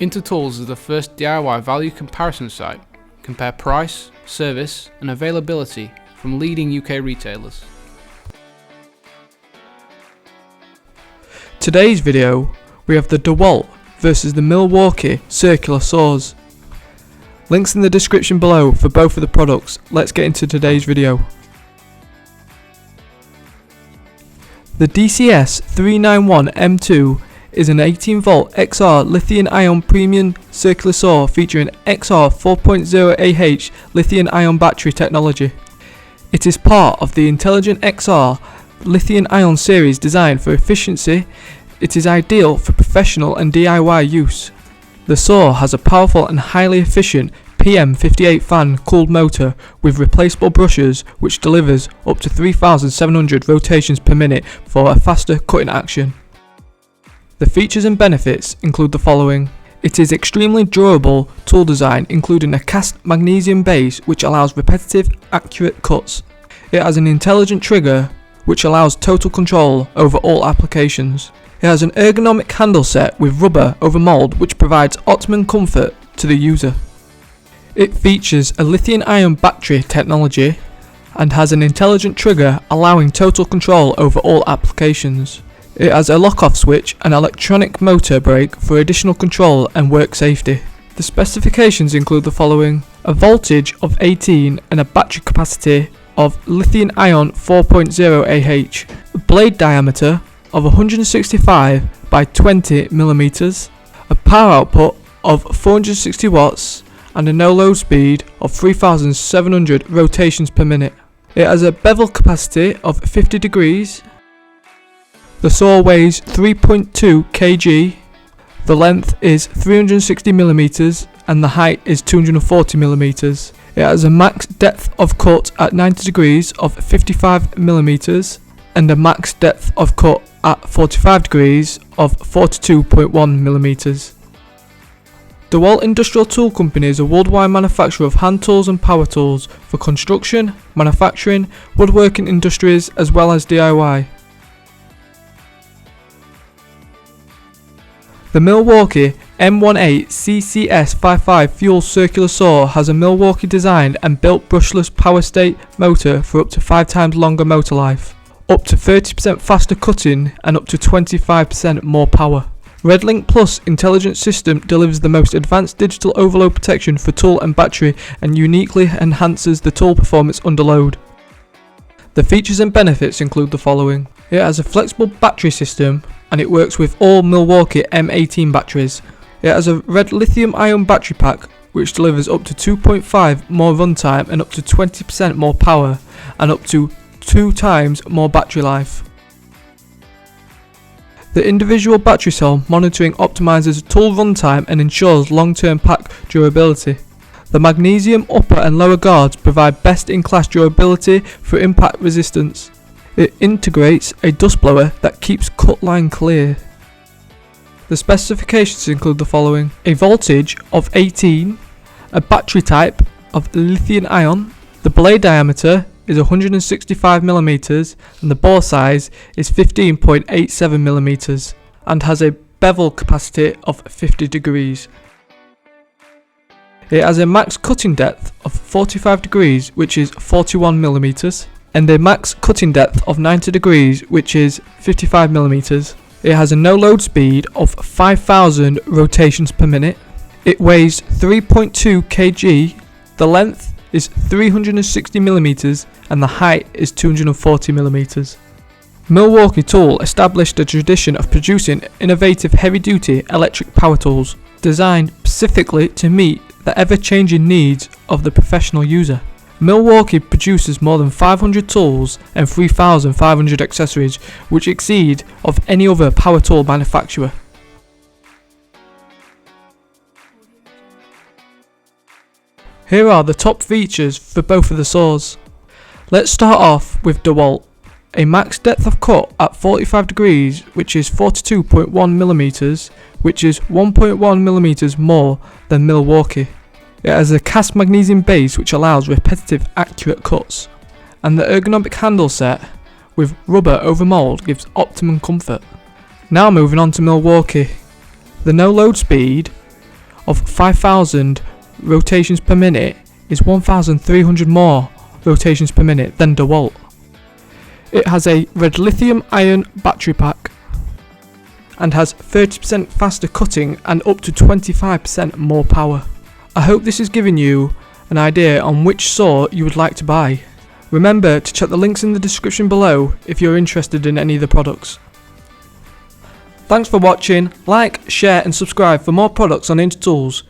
Intertools is the first DIY value comparison site. Compare price, service and availability from leading UK retailers. Today's video, we have the DeWalt versus the Milwaukee circular saws. Links in the description below for both of the products. Let's get into today's video. The DCS 391 M2 is an 18V XR lithium-ion premium circular saw featuring XR 4.0 Ah lithium-ion battery technology. It is part of the Intelligent XR lithium-ion series designed for efficiency. It is ideal for professional and DIY use. The saw has a powerful and highly efficient PM58 fan cooled motor with replaceable brushes which delivers up to 3,700 rotations per minute for a faster cutting action. The features and benefits include the following. It is extremely durable tool design, including a cast magnesium base which allows repetitive, accurate cuts. It has an intelligent trigger which allows total control over all applications. It has an ergonomic handle set with rubber over mould which provides optimum comfort to the user. It features a lithium-ion battery technology and has an intelligent trigger allowing total control over all applications. It has a lock-off switch and electronic motor brake for additional control and work safety. The specifications include the following: a voltage of 18 and a battery capacity of lithium-ion 4.0 Ah, a blade diameter of 165 by 20 mm, a power output of 460 watts and a no-load speed of 3,700 rotations per minute. It has a bevel capacity of 50 degrees. The saw weighs 3.2 kg, the length is 360 mm and the height is 240 mm. It has a max depth of cut at 90 degrees of 55 mm and a max depth of cut at 45 degrees of 42.1 mm. DeWalt Industrial Tool Company is a worldwide manufacturer of hand tools and power tools for construction, manufacturing, woodworking industries as well as DIY. The Milwaukee M18 CCS55 fuel circular saw has a Milwaukee designed and built brushless power state motor for up to 5 times longer motor life, up to 30% faster cutting and up to 25% more power. RedLink Plus intelligent system delivers the most advanced digital overload protection for tool and battery and uniquely enhances the tool performance under load. The features and benefits include the following. It has a flexible battery system and it works with all Milwaukee M18 batteries. It has a red lithium-ion battery pack which delivers up to 2.5 more runtime and up to 20% more power and up to 2 times more battery life. The individual battery cell monitoring optimizes tool runtime and ensures long-term pack durability. The magnesium upper and lower guards provide best-in-class durability for impact resistance. It integrates a dust blower that keeps cut line clear. The specifications include the following: a voltage of 18, a battery type of lithium-ion, the blade diameter is 165 mm and the bore size is 15.87 mm and has a bevel capacity of 50 degrees. It has a max cutting depth of 45 degrees which is 41 mm and a max cutting depth of 90 degrees which is 55 mm. It has a no-load speed of 5,000 rotations per minute. It weighs 3.2 kg, the length is 360 mm and the height is 240 mm. Milwaukee Tool established a tradition of producing innovative heavy-duty electric power tools designed specifically to meet the ever-changing needs of the professional user. Milwaukee produces more than 500 tools and 3,500 accessories which exceed of any other power tool manufacturer. Here are the top features for both of the saws. Let's start off with DeWalt. A max depth of cut at 45 degrees which is 42.1 mm which is 1.1 mm more than Milwaukee. It has a cast magnesium base which allows repetitive accurate cuts, and the ergonomic handle set with rubber over mould gives optimum comfort. Now moving on to Milwaukee. The no load speed of 5,000 rotations per minute is 1,300 more rotations per minute than DeWalt. It has a red lithium-ion battery pack and has 30% faster cutting and up to 25% more power. I hope this has given you an idea on which saw you would like to buy. Remember to check the links in the description below if you're interested in any of the products. Thanks for watching. Like, share and subscribe for more products on Ninja Tools.